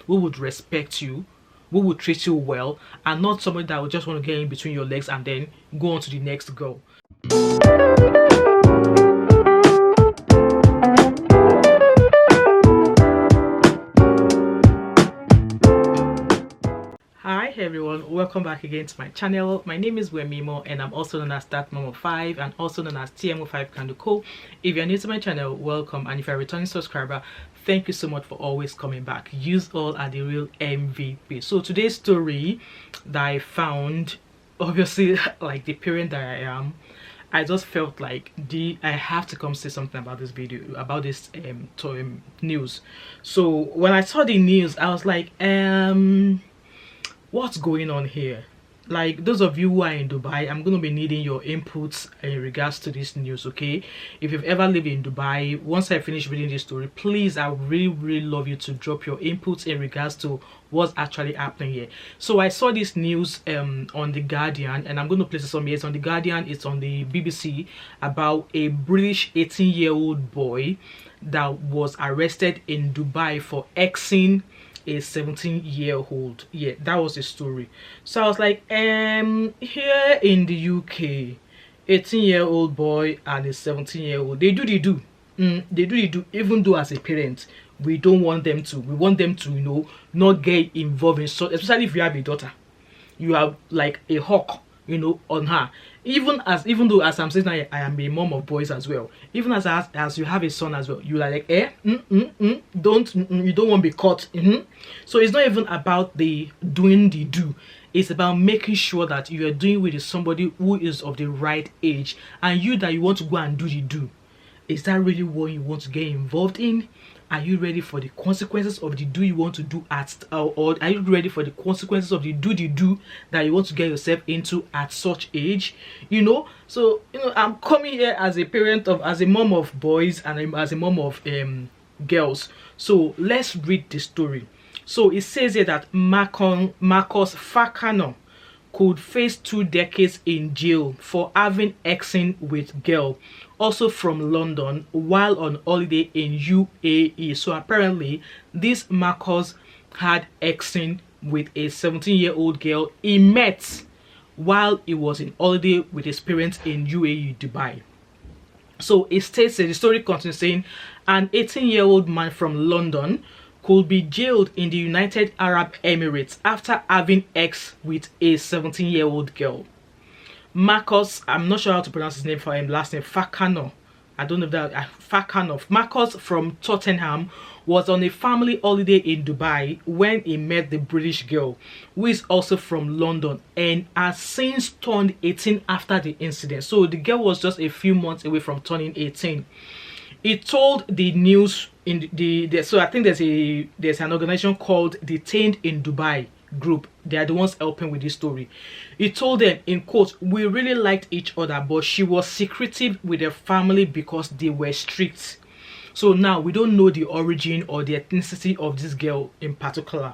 who would respect you, who would treat you well, and not somebody that would just want to get in between your legs and then go on to the next girl. Hi everyone, welcome back again to my channel. My name is Wemimo and I'm also known as Thatmumof5 and also known as TMO5 Kanduko. If you're new to my channel, welcome, and if you're a returning subscriber, thank you so much for always coming back. You all are the real MVP. So today's story that I found, obviously like the parent that I am, I just felt like I have to come say something about this video, about this news. So when I saw the news, I was like, what's going on here? Like, those of you who are in Dubai, I'm going to be needing your inputs in regards to this news, okay? If you've ever lived in Dubai, once I finish reading this story, please, I would really love you to drop your inputs in regards to what's actually happening here. So I saw this news on The Guardian, and I'm going to place this on here. It's on The Guardian, it's on the BBC, about a British 18-year-old boy that was arrested in Dubai for exing a 17-year-old. Yeah, that was the story. So I was like, here in the UK, 18-year-old boy and a 17-year-old, they do they do, even though as a parent we don't want them to. We want them to, you know, not get involved in, so especially if you have a daughter, you have like a hawk, you know, on her. Even though as I'm saying, I am a mom of boys as well. Even as you have a son as well, you are like, you don't want to be caught. So it's not even about the doing the do. It's about making sure that you are doing with somebody who is of the right age, and you that you want to go and do the do. Is that really what you want to get involved in? Are you ready for the consequences of the do you want to do or are you ready for the consequences of the do that you want to get yourself into at such age? You know, so you know, I'm coming here as a parent of, as a mom of boys and as a mom of girls. So let's read the story. So it says here that Marcus Fakana could face 2 decades in jail for having exing with girl, also from London, while on holiday in UAE. So apparently this Marcus had exing with a 17-year-old girl he met while he was in holiday with his parents in UAE, Dubai. So it states that the story continues saying, an 18-year-old man from London could be jailed in the United Arab Emirates after having sex with a 17-year-old girl. Marcus, I'm not sure how to pronounce his name for him, last name Fakana. I don't know if that Fakana. Marcus from Tottenham was on a family holiday in Dubai when he met the British girl, who is also from London and has since turned 18 after the incident. So the girl was just a few months away from turning 18. He told the news in so I think there's an organization called Detained in Dubai group. They are the ones helping with this story. He told them, in quote, we really liked each other, but she was secretive with her family because they were strict. So now we don't know the origin or the ethnicity of this girl in particular.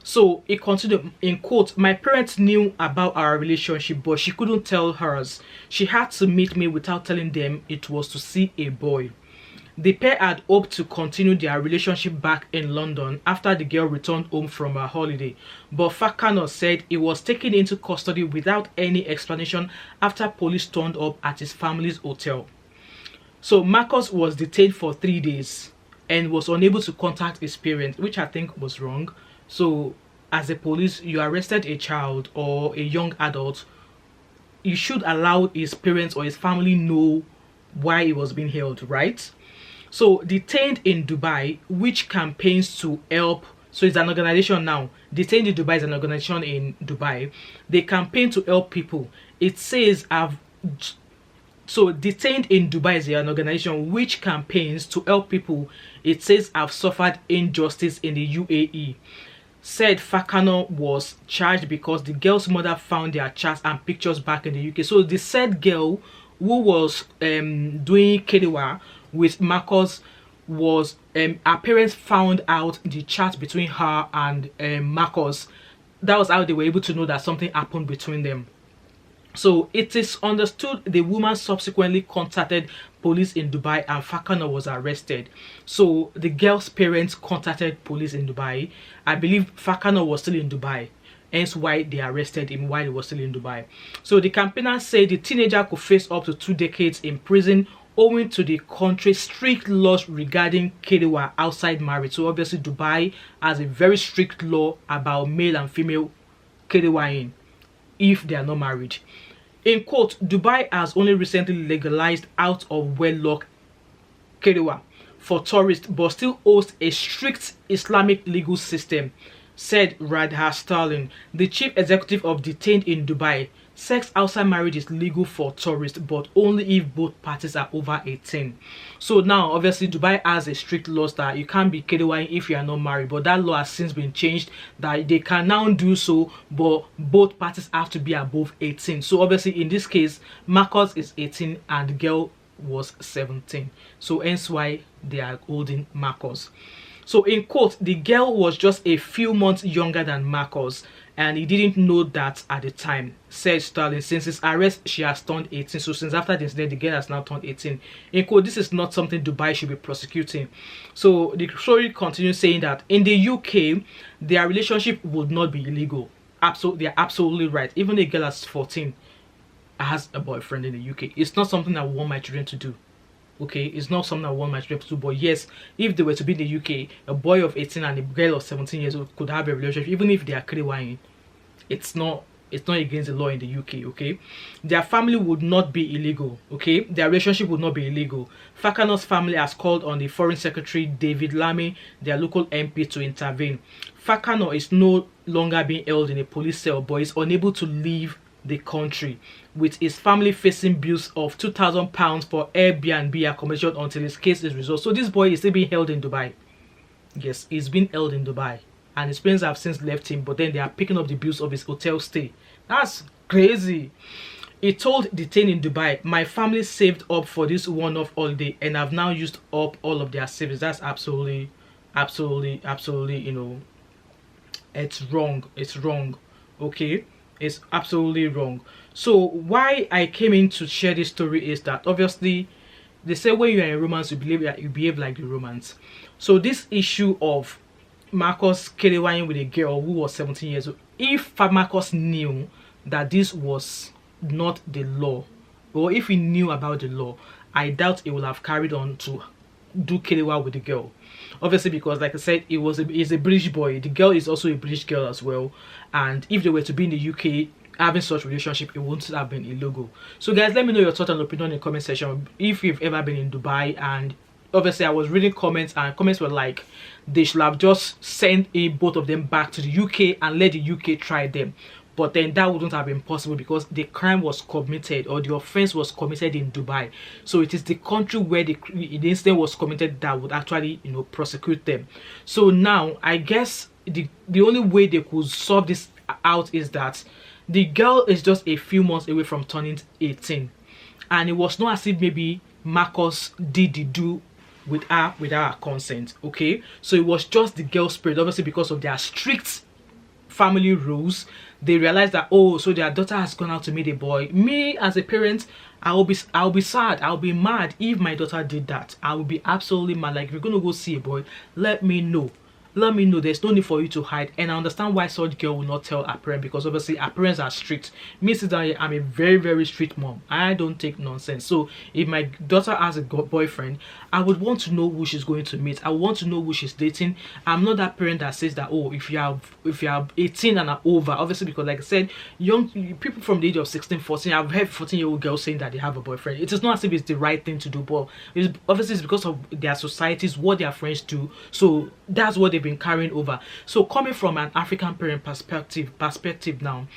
So it continued, in quote, my parents knew about our relationship, but she couldn't tell hers. She had to meet me without telling them it was to see a boy. The pair had hoped to continue their relationship back in London after the girl returned home from her holiday, but Fakana said he was taken into custody without any explanation after police turned up at his family's hotel. So Marcus was detained for 3 days and was unable to contact his parents, which I think was wrong. So as a police, you arrested a child or a young adult, you should allow his parents or his family know why he was being held, right? So Detained in Dubai, which campaigns to help, so it's an organization now. Detained in Dubai is an organization in Dubai. They campaign to help people. It says so Detained in Dubai is an organization which campaigns to help people. It says have suffered injustice in the UAE. Said Fakana was charged because the girl's mother found their chats and pictures back in the UK. So the said girl who was doing getaway with Marcus was her parents found out the chat between her and Marcus. That was how they were able to know that something happened between them. So it is understood the woman subsequently contacted police in Dubai, and Fakana was arrested. So the girl's parents contacted police in Dubai. I believe Fakana was still in Dubai, hence why they arrested him while he was still in Dubai. So the campaigners say the teenager could face up to 2 decades in prison owing to the country's strict laws regarding kerewa outside marriage. So obviously Dubai has a very strict law about male and female kerewaing if they are not married. In quote, Dubai has only recently legalized out of wedlock kerewa for tourists but still hosts a strict Islamic legal system, said Radha Sterling, the chief executive of Detained in Dubai. Sex outside marriage is legal for tourists, but only if both parties are over 18. So now, obviously, Dubai has a strict law that you can't be kerewaing if you are not married, but that law has since been changed that they can now do so, but both parties have to be above 18. So obviously, in this case, Marcus is 18 and the girl was 17. So hence why they are holding Marcus. So in quote, the girl was just a few months younger than Marcus and he didn't know that at the time, said Sterling. Since his arrest, she has turned 18. So since after the incident, the girl has now turned 18. In quote, this is not something Dubai should be prosecuting. So the story continues saying that in the UK, their relationship would not be illegal. Absolutely, they're absolutely right. Even a girl that's 14 has a boyfriend in the UK. It's not something I want my children to do. Okay, it's not something I want my children to do. But yes, if they were to be in the UK, a boy of 18 and a girl of 17 years old could have a relationship, even if they are kerewaing. It's not against the law in the UK. Okay, their family would not be illegal. Okay, their relationship would not be illegal. Fakana's family has called on the Foreign Secretary David Lammy, their local MP, to intervene. Fakana is no longer being held in a police cell, but is unable to leave the country, with his family facing bills of £2,000 for Airbnb accommodation until his case is resolved. So this boy is still being held in Dubai. Yes, he's been held in Dubai, and his parents have since left him, but then they are picking up the bills of his hotel stay. That's crazy. He told Detained in Dubai, "My family saved up for this one-off holiday and have now used up all of their savings." That's absolutely, you know, it's wrong. It's wrong. Okay, it's absolutely wrong. So why I came in to share this story is that obviously they say when you are in romance, you behave like the romance. So this issue of Marcus kerewaing with a girl who was 17 years old, if Marcus knew that this was not the law, or if he knew about the law, I doubt he would have carried on to do kerewa with the girl. Obviously, because like I said, he's a British boy. The girl is also a British girl as well, and if they were to be in the UK having such relationship, it wouldn't have been illegal. So guys, let me know your thoughts and opinion in the comment section if you've ever been in Dubai. And obviously I was reading comments and comments were like they should have just sent both of them back to the UK and let the UK try them. But then that wouldn't have been possible because the crime was committed, or the offense was committed in Dubai. So it is the country where the incident was committed that would actually, you know, prosecute them. So now I guess the only way they could solve this out is that the girl is just a few months away from turning 18, and it was not as if maybe Marcus did the do with her without her consent. Okay, so it was just the girl's spirit. Obviously, because of their strict family rules, they realized that, oh, so their daughter has gone out to meet a boy. Me as a parent, I'll be sad, I'll be mad if my daughter did that. I will be absolutely mad. Like, if you're gonna go see a boy, let me know. Let me know. There's no need for you to hide. And I understand why such girl will not tell her parents, because obviously her parents are strict. Me, sit down here, I'm a very, very strict mom. I don't take nonsense. So if my daughter has a boyfriend, I would want to know who she's going to meet. I want to know who she's dating. I'm not that parent that says that, oh, if you are 18 and over, obviously, because like I said, young people from the age of 16, 14, I've heard 14-year-old girls saying that they have a boyfriend. It is not as if it's the right thing to do, but obviously it's because of their societies, what their friends do. So that's what they've been carrying over. So coming from an African parent perspective now,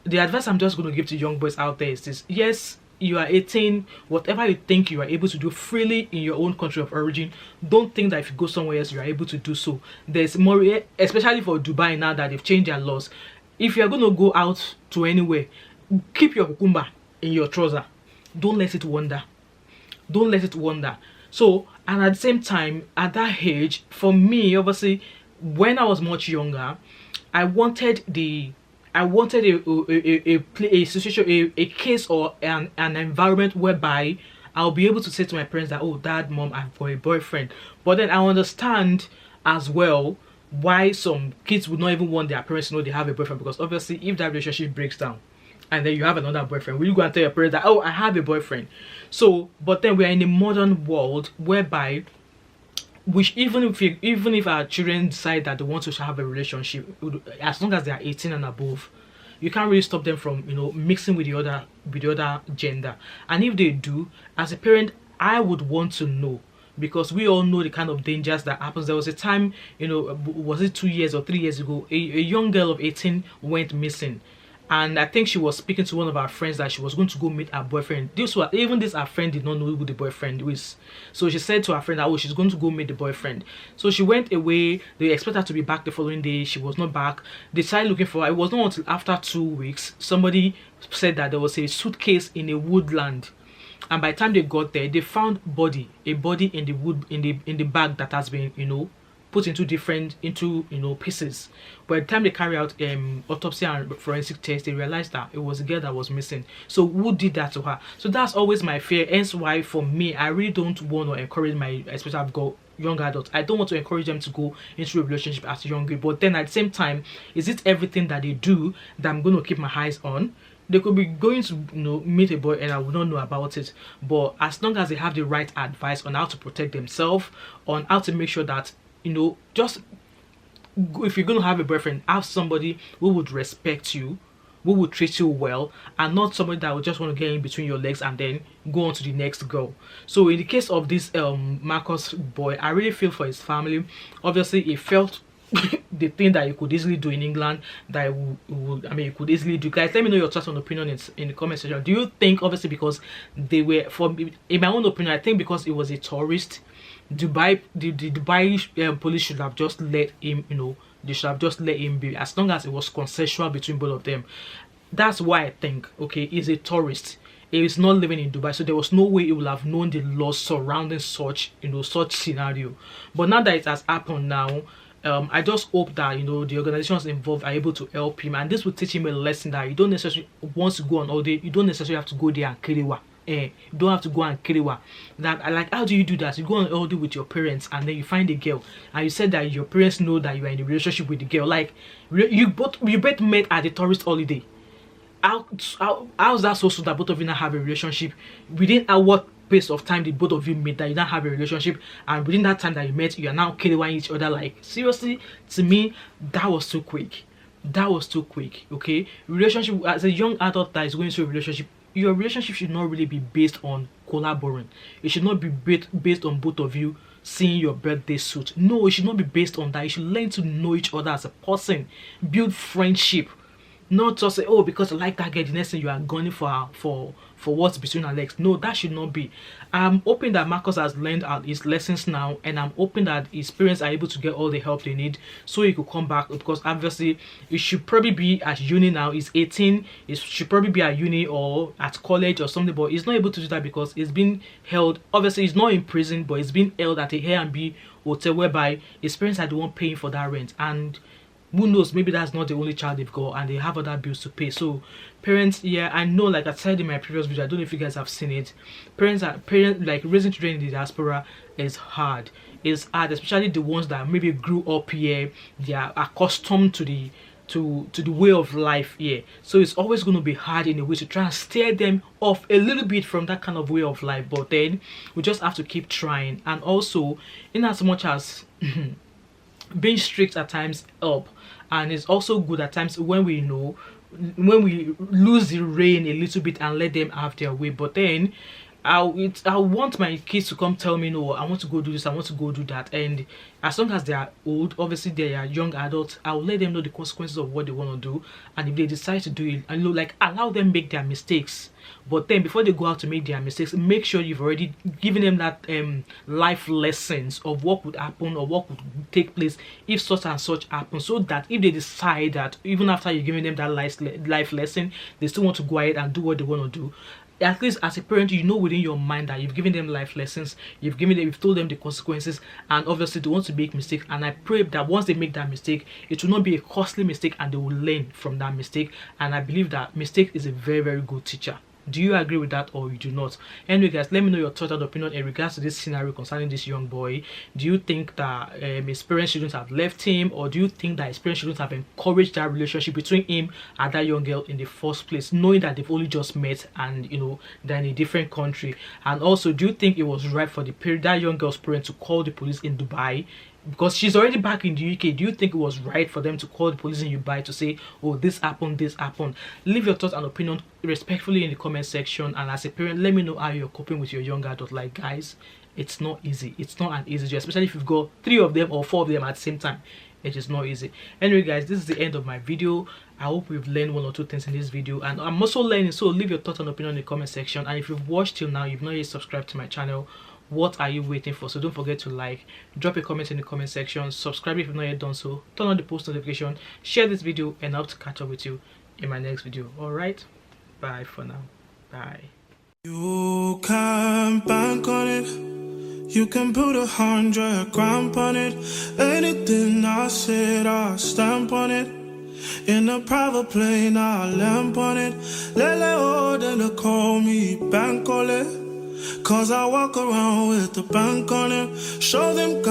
the advice I'm just going to give to young boys out there is this: yes, you are 18, whatever you think you are able to do freely in your own country of origin, don't think that if you go somewhere else you are able to do so. There's more, especially for Dubai now that they've changed their laws. If you're going to go out to anywhere, keep your kukumba in your trouser. Don't let it wander. Don't let it wander. So, and at the same time, at that age, for me, obviously, when I was much younger, I wanted a situation, a case or an environment whereby I'll be able to say to my parents that, oh, dad, mom, I've got a boyfriend. But then I understand as well why some kids would not even want their parents to know they have a boyfriend, because obviously if that relationship breaks down and then you have another boyfriend, will you go and tell your parents that, oh, I have a boyfriend? So, but then we are in a modern world whereby, which even if our children decide that they want to have a relationship, as long as they are 18 and above, you can't really stop them from, you know, mixing with the other gender. And if they do, as a parent, I would want to know, because we all know the kind of dangers that happens. There was a time, you know, was it 2 years or 3 years ago, a young girl of 18 went missing. And I think she was speaking to one of our friends that she was going to go meet her boyfriend. Our friend did not know who the boyfriend was. So she said to her friend that, oh, she's going to go meet the boyfriend. So she went away. They expect her to be back the following day. She was not back. They started looking for her. It was not until after 2 weeks, somebody said that there was a suitcase in a woodland. And by the time they got there, they found a body in the wood, in the bag that has been, you know, put into pieces. By the time they carry out autopsy and forensic tests, they realized that it was a girl that was missing. So who did that to her? So that's always my fear. Hence why for me, I really don't want to encourage especially I've got young adults, I don't want to encourage them to go into a relationship at a young age. But then at the same time, is it everything that they do that I'm going to keep my eyes on? They could be going to, you know, meet a boy and I would not know about it. But as long as they have the right advice on how to protect themselves, on how to make sure that, you know, just if you're going to have a boyfriend, have somebody who would respect you, who would treat you well, and not somebody that would just want to get in between your legs and then go on to the next girl. So in the case of this Marcus boy, I really feel for his family. Obviously he felt the thing that you could easily do in England, that you could easily do. Guys, let me know your thoughts and opinion in the comment section. Do you think, obviously because they were, in my own opinion, I think because it was a tourist, the Dubai police should have just let him, you know, they should have just let him be, as long as it was consensual between both of them. That's why I think, okay, he's a tourist. He is not living in Dubai, so there was no way he would have known the laws surrounding such, you know, such scenario. But now that it has happened now, I just hope that, you know, the organizations involved are able to help him, and this will teach him a lesson that you don't necessarily, once you go on holiday, you don't necessarily have to go there and kiriwa. You don't have to go and kiriwa. That, like, how do you do that? You go on holiday with your parents and then you find a girl and you said that your parents know that you are in a relationship with the girl. Like, you both met at the tourist holiday. How's that so that both of you now have a relationship? Within what pace of time did both of you meet that you now have a relationship, and within that time that you met, you are now killing each other? Like, seriously, to me, that was too quick. That was too quick. Okay, relationship, as a young adult that is going through a relationship, your relationship should not really be based on collaborating. It should not be based on both of you seeing your birthday suit. No, it should not be based on that. You should learn to know each other as a person, build friendship. Not just say, oh, because I like that girl, the next thing you are gunning for what's between our legs. No, that should not be. I'm hoping that Marcus has learned his lessons now, and I'm hoping that his parents are able to get all the help they need so he could come back, because obviously he should probably be at uni now. He's 18. He should probably be at uni or at college or something, but he's not able to do that because he's been held. Obviously he's not in prison, but he's been held at a Airbnb hotel whereby his parents are the one paying for that rent. And who knows, maybe that's not the only child they've got and they have other bills to pay. So parents, yeah, I know, like I said in my previous video, I don't know if you guys have seen it, parents like raising children in the diaspora is hard. It's hard, especially the ones that maybe grew up here. They are accustomed to the way of life here. So it's always going to be hard in a way to try and steer them off a little bit from that kind of way of life. But then we just have to keep trying. And also, in as much as being strict at times help, and it's also good at times when we lose the rein a little bit and let them have their way. But then I want my kids to come tell me, no, I want to go do this, I want to go do that. And as long as they are old, obviously they are young adults, I'll let them know the consequences of what they want to do. And if they decide to do it, and like allow them make their mistakes. But then before they go out to make their mistakes, make sure you've already given them that life lessons of what would happen or what would take place if such and such happens, so that if they decide that even after you've given them that life lesson, they still want to go ahead and do what they want to do, at least as a parent, you know within your mind that you've given them life lessons, you've told them the consequences, and obviously they want to make mistakes. And I pray that once they make that mistake, it will not be a costly mistake and they will learn from that mistake. And I believe that mistake is a very, very good teacher. Do you agree with that or you do not? Anyway guys, let me know your thoughts and opinion in regards to this scenario concerning this young boy. Do you think that his parents shouldn't have left him, or do you think that his parents shouldn't have encouraged that relationship between him and that young girl in the first place, knowing that they've only just met and you know they're in a different country? And also, do you think it was right for that young girl's parents to call the police in Dubai? Because she's already back in the UK, do you think it was right for them to call the police in Dubai to say, oh, this happened, this happened? Leave your thoughts and opinion respectfully in the comment section. And as a parent, let me know how you're coping with your young adult. Like, guys, it's not easy. It's not an easy job, especially if you've got 3 of them or 4 of them at the same time. It is not easy. Anyway guys, this is the end of my video. I hope you've learned 1 or 2 things in this video, and I'm also learning, so leave your thoughts and opinion in the comment section. And if you've watched till now, you've not yet subscribed to my channel, what are you waiting for? So don't forget to like, drop a comment in the comment section, subscribe if you've not yet done so, turn on the post notification, share this video, and I hope to catch up with you in my next video. All right, bye for now. Bye. You can bank on it, you can put 100 grand on it. Anything I said, I'll stamp on it. In a private plane, I'll lamp on it. Lele oh, then call me bank on it. Cause I walk around with the bank on it. Show them